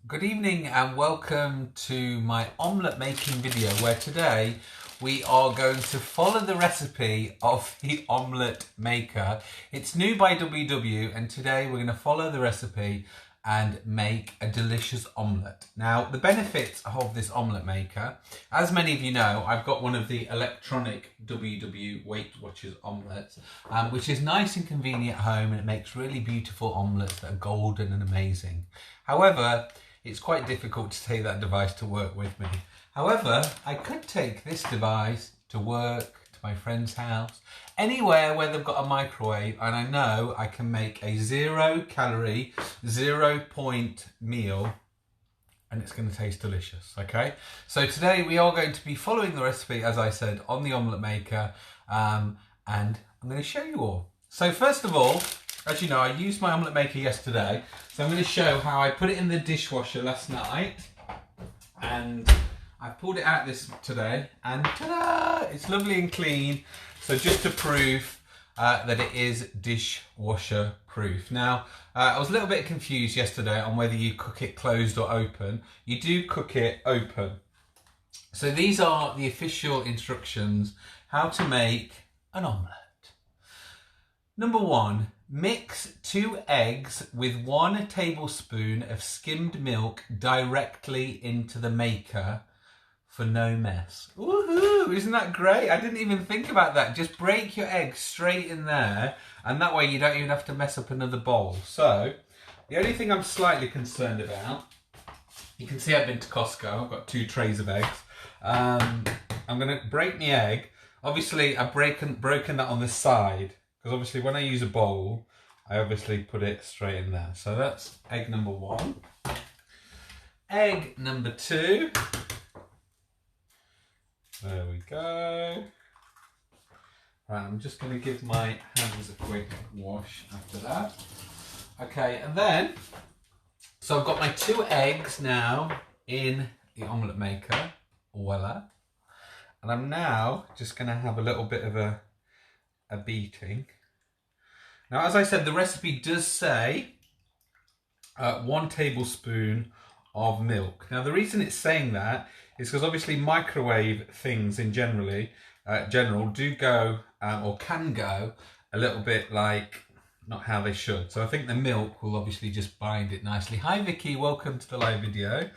Good evening and welcome to my omelette making video where today we are going to follow the recipe of the Omelette Maker. It's new by WW and today we're going to follow the recipe and make a delicious omelette. Now the benefits of this Omelette Maker, as many of you know, I've got one of the electronic WW Weight Watchers omelettes, which is nice and convenient at home, and it makes really beautiful omelettes that are golden and amazing. However, it's quite difficult to take that device to work with me. However, I could take this device to work, to my friend's house, anywhere where they've got a microwave, and I know I can make a 0-calorie, 0-point meal, and it's going to taste delicious, okay? So today we are going to be following the recipe, as I said, on the Omelette Maker, and I'm going to show you all. So first of all, as you know, I used my Omelette Maker yesterday, so I'm going to show how I put it in the dishwasher last night, and I pulled it out this today, and ta-da! It's lovely and clean. So just to prove that it is dishwasher proof. Now, I was a little bit confused yesterday on whether you cook it closed or open. You do cook it open. So these are the official instructions how to make an omelette. Number 1, mix 2 eggs with 1 tablespoon of skimmed milk directly into the maker for no mess. Woohoo! Isn't that great? I didn't even think about that. Just break your eggs straight in there, and that way you don't even have to mess up another bowl. So, the only thing I'm slightly concerned about, you can see I've been to Costco. I've got 2 trays of eggs. I'm going to break the egg. Obviously, I've broken that on the side, because obviously when I use a bowl, I obviously put it straight in there. So that's egg number 1. Egg number 2. There we go. Right, I'm just going to give my hands a quick wash after that. Okay, and then, so I've got my 2 eggs now in the Omelette Maker, voila. And I'm now just going to have a little bit of a beating. Now, as I said, the recipe does say 1 tablespoon of milk. Now, the reason it's saying that is because obviously microwave things in general do go or can go a little bit like not how they should. So I think the milk will obviously just bind it nicely. Hi Vicky, welcome to the live video.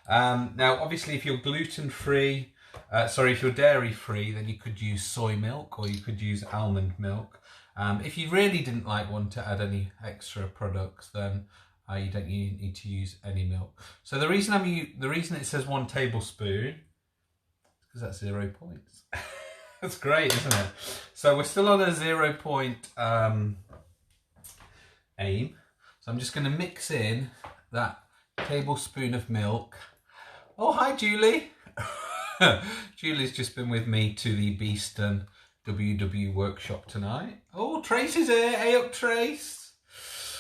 Now obviously if you're gluten-free, if you're dairy-free, then you could use soy milk or you could use almond milk. If you really didn't want to add any extra products, then you don't need to use any milk. So the reason it says 1 tablespoon is because that's 0 points. That's great, isn't it? So we're still on a 0 point aim. So I'm just going to mix in that tablespoon of milk. Oh, hi Julie. Julie's just been with me to the Beeston WW workshop tonight. Oh, Trace is here. Hey up, Trace.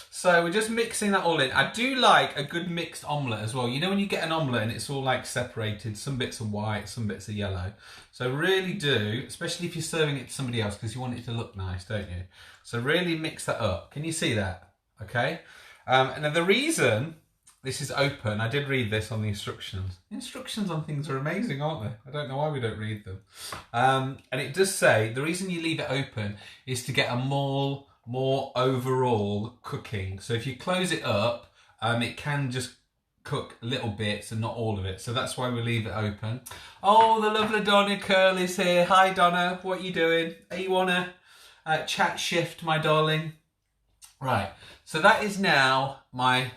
So we're just mixing that all in. I do like a good mixed omelette as well. You know when you get an omelette and it's all like separated, some bits are white, some bits are yellow. So really do, especially if you're serving it to somebody else, because you want it to look nice, don't you? So really mix that up. Can you see that? Okay. And the reason this is open, I did read this on the instructions. Instructions on things are amazing, aren't they? I don't know why we don't read them. And it does say the reason you leave it open is to get a more overall cooking. So if you close it up, it can just cook little bits and not all of it. So that's why we leave it open. Oh, the lovely Donna Curl is here. Hi Donna, what are you doing? Are you on a chat shift, my darling? Right, so that is now my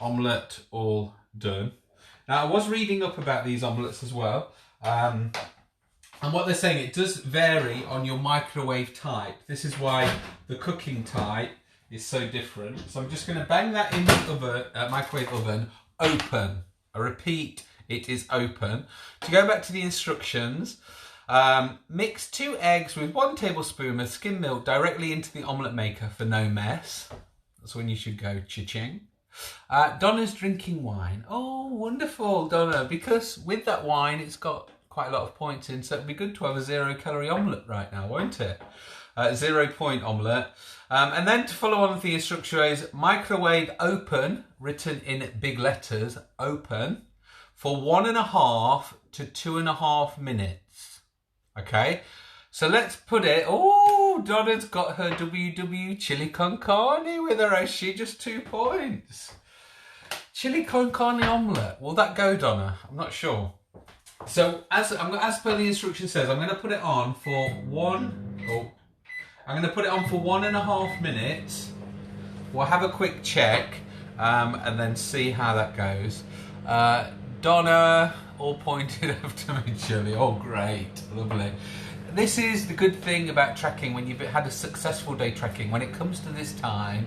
omelette all done. Now I was reading up about these omelettes as well. And what they're saying, it does vary on your microwave type. This is why the cooking type is so different. So I'm just going to bang that in the oven, microwave oven, open. I repeat, it is open. To go back to the instructions, mix 2 eggs with 1 tablespoon of skimmed milk directly into the Omelette Maker for no mess. That's when you should go cha-ching. Donna's drinking wine. Oh, wonderful, Donna, because with that wine, it's got quite a lot of points in, so it'd be good to have a 0-calorie omelette right now, won't it? 0 point omelette. And then to follow on with the instructions, microwave open written in big letters, open, for 1.5 to 2.5 minutes. Okay, so let's put it. Oh, Donna's got her WW chili con carne with her, has she? Just 2 points. Chili con carne omelette. Will that go, Donna? I'm not sure. So as per the instruction says, I'm going to put it on for 1.5 minutes. We'll have a quick check and then see how that goes. Donna, all pointed after me, chili. Oh, great, lovely. This is the good thing about trekking when you've had a successful day trekking. When it comes to this time,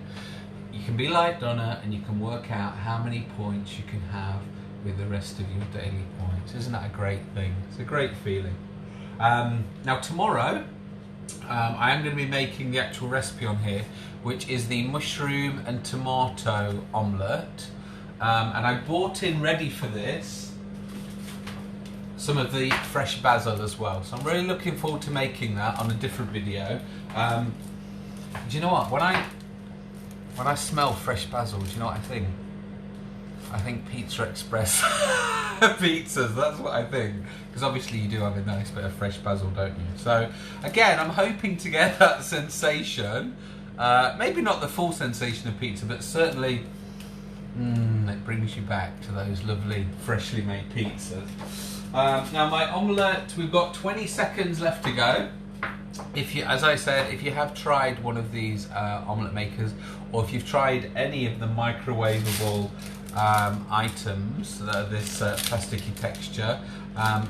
you can be like Donna and you can work out how many points you can have with the rest of your daily points. Isn't that a great thing? It's a great feeling. Now tomorrow, I am going to be making the actual recipe on here, which is the mushroom and tomato omelette. And I bought in ready for this some of the fresh basil as well. So I'm really looking forward to making that on a different video. Do you know what? When I smell fresh basil, do you know what I think? I think Pizza Express pizzas, that's what I think. Because obviously you do have a nice bit of fresh basil, don't you? So again, I'm hoping to get that sensation. Maybe not the full sensation of pizza, but certainly it brings you back to those lovely freshly made pizzas. Now my omelette, we've got 20 seconds left to go. As I said, if you have tried one of these omelette makers, or if you've tried any of the microwavable items, this plasticky texture,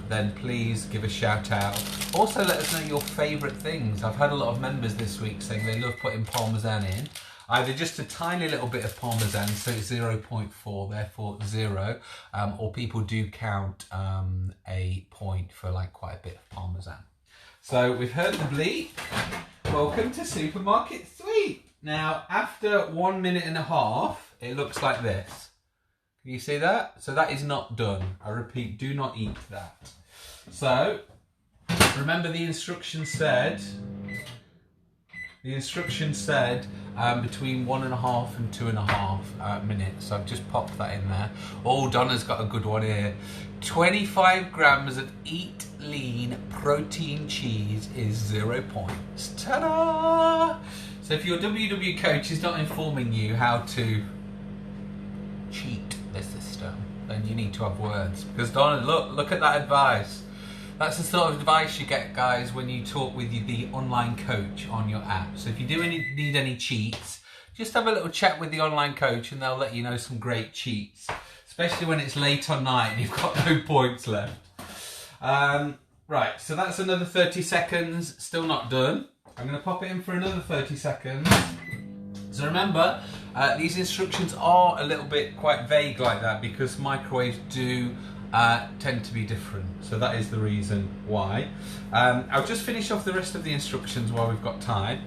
then please give a shout out. Also let us know your favourite things. I've had a lot of members this week saying they love putting parmesan in. Either just a tiny little bit of parmesan, so it's 0.4, therefore 0, or people do count a point for like quite a bit of parmesan. So we've heard the bleep. Welcome to Supermarket Sweet. Now, after 1.5 minutes, it looks like this. Can you see that? So that is not done. I repeat, do not eat that. So, remember the instruction said, between 1.5 and 2.5 minutes. So I've just popped that in there. Oh, Donna's got a good one here. 25 grams of Eat Lean protein cheese is 0 points. Ta-da! So if your WW coach is not informing you how to cheat the system, then you need to have words. Because Donna, look at that advice. That's the sort of advice you get, guys, when you talk with the online coach on your app. So if you do need any cheats, just have a little chat with the online coach and they'll let you know some great cheats. Especially when it's late on night and you've got no points left. Right, so that's another 30 seconds, still not done. I'm going to pop it in for another 30 seconds. So remember, these instructions are a little bit quite vague like that because microwaves do tend to be different. So that is the reason why. I'll just finish off the rest of the instructions while we've got time.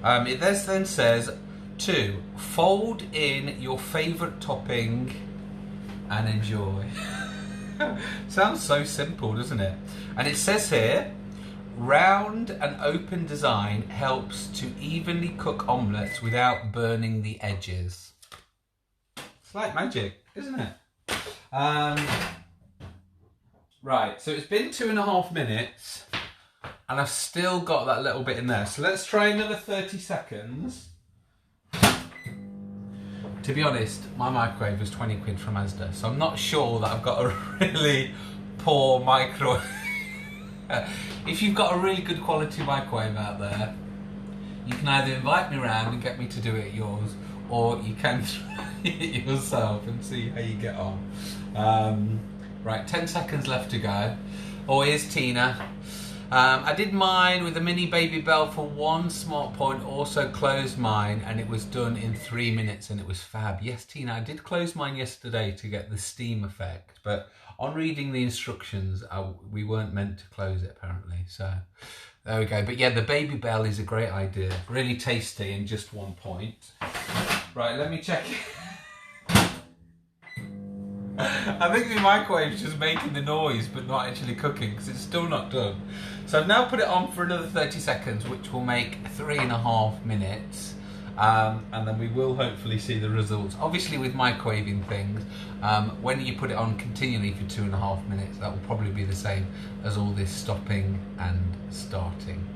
It then says to fold in your favourite topping and enjoy. Sounds so simple, doesn't it? And it says here, round and open design helps to evenly cook omelettes without burning the edges. It's like magic, isn't it? Right, so it's been 2.5 minutes and I've still got that little bit in there. So let's try another 30 seconds. To be honest, my microwave was 20 quid from Asda, so I'm not sure that I've got a really poor microwave. If you've got a really good quality microwave out there, you can either invite me around and get me to do it at yours, or you can try it yourself and see how you get on. Right, 10 seconds left to go. Oh, here's Tina. I did mine with a mini baby bell for 1 smart point, also closed mine, and it was done in 3 minutes and it was fab. Yes, Tina, I did close mine yesterday to get the steam effect, but on reading the instructions, we weren't meant to close it apparently, so there we go. But yeah, the baby bell is a great idea. Really tasty and just 1 point. Right, let me check it. I think the microwave's just making the noise but not actually cooking because it's still not done. So I've now put it on for another 30 seconds, which will make 3.5 minutes. and then we will hopefully see the results. Obviously with microwaving things, when you put it on continually for 2.5 minutes, that will probably be the same as all this stopping and starting.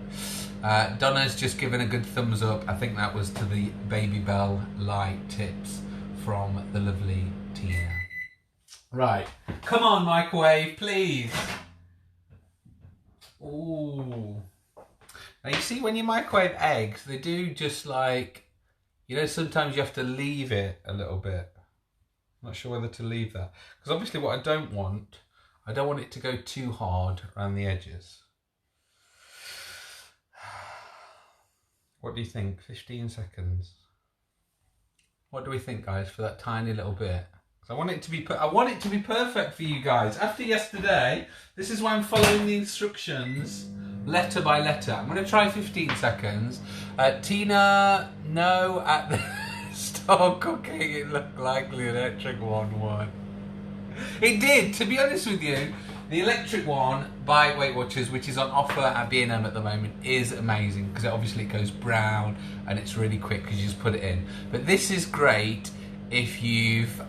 Donna's just given a good thumbs up. I think that was to the Baby Bell light tips from the lovely Tina. Right, come on microwave, please. Ooh. Now you see when you microwave eggs, they do just like, you know, sometimes you have to leave it a little bit. I'm not sure whether to leave that. Because obviously what I don't want it to go too hard around the edges. What do you think? 15 seconds. What do we think, guys, for that tiny little bit? I want it to be perfect for you guys. After yesterday, this is why I'm following the instructions letter by letter. I'm going to try 15 seconds. Tina, no, at the start cooking, it looked like the electric one won. It did, to be honest with you. The electric one by Weight Watchers, which is on offer at B&M at the moment, is amazing because obviously it goes brown and it's really quick because you just put it in. But this is great if you've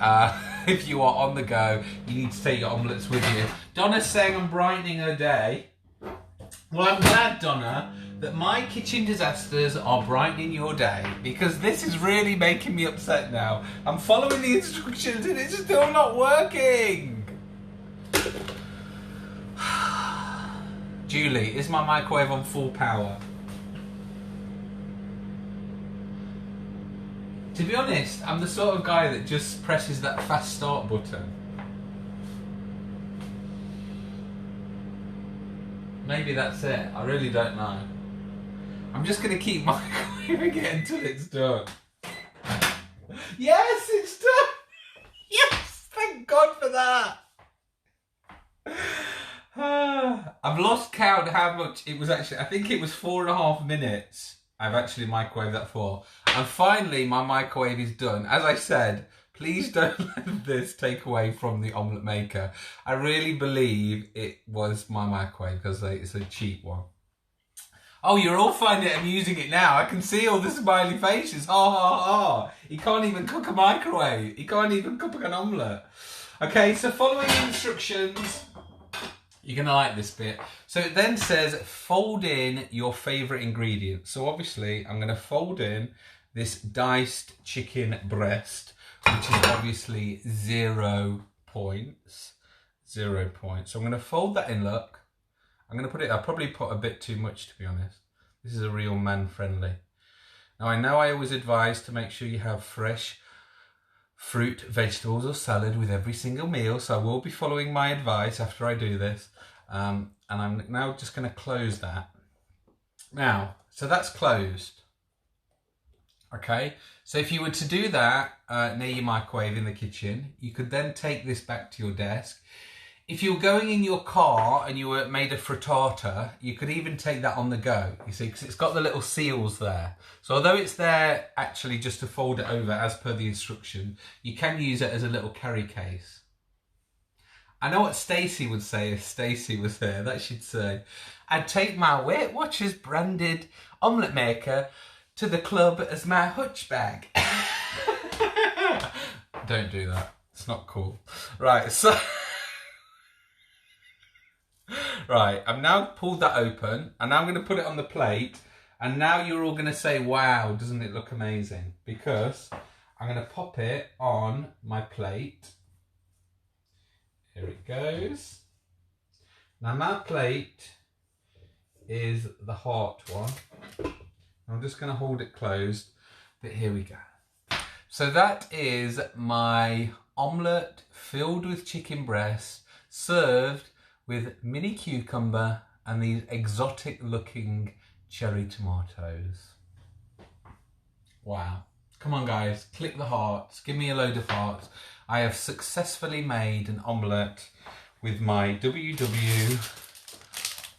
if you are on the go, you need to take your omelettes with you. Donna's saying I'm brightening her day. Well, I'm glad, Donna, that my kitchen disasters are brightening your day, because this is really making me upset now. I'm following the instructions and it's still not working. Julie, is my microwave on full power? To be honest, I'm the sort of guy that just presses that fast start button. Maybe that's it. I really don't know. I'm just going to keep microwaving it until it's done. Yes, it's done! Yes! Thank God for that! I've lost count how much it was actually. I think it was 4.5 minutes I've actually microwaved that for. And finally my microwave is done. As I said, please don't let this take away from the Omelette Maker. I really believe it was my microwave because it's a cheap one. Oh, you're all finding it amusing it now. I can see all the smiley faces. Ha ha ha. He can't even cook a microwave. He can't even cook an omelette. Okay, so following the instructions. You're going to like this bit. So it then says fold in your favourite ingredients. So obviously I'm going to fold in this diced chicken breast, which is obviously 0 points. 0 points. So I'm going to fold that in, look. I'll probably put a bit too much, to be honest. This is a real man-friendly. Now I know I always advise to make sure you have fresh fruit, vegetables or salad with every single meal, so I will be following my advice after I do this. And I'm now just going to close that. Now, so that's closed. Okay, so if you were to do that near your microwave in the kitchen, you could then take this back to your desk. If you're going in your car and you made a frittata, you could even take that on the go, you see, because it's got the little seals there. So although it's there actually just to fold it over as per the instruction, you can use it as a little carry case. I know what Stacey would say if Stacey was here. That she'd say, I'd take my Weight Watchers branded Omelette Maker to the club as my hutch bag. Don't do that. It's not cool. Right, so... Right, I've now pulled that open and now I'm going to put it on the plate, and now you're all going to say, wow, doesn't it look amazing? Because I'm going to pop it on my plate. Here it goes. Now my plate is the heart one. I'm just going to hold it closed, but here we go. So that is my omelette filled with chicken breast, served with mini cucumber and these exotic looking cherry tomatoes. Wow. Come on guys, click the hearts, give me a load of hearts. I have successfully made an omelette with my WW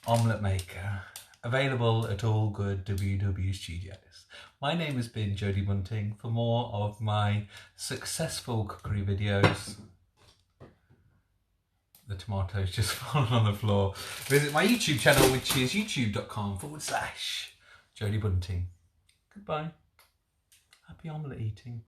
Omelette Maker, available at all good WW studios. My name has been Jodie Bunting. For more of my successful cookery videos, the tomatoes just fallen on the floor, visit my YouTube channel, which is youtube.com/Jodie Bunting. Goodbye. Happy omelette eating.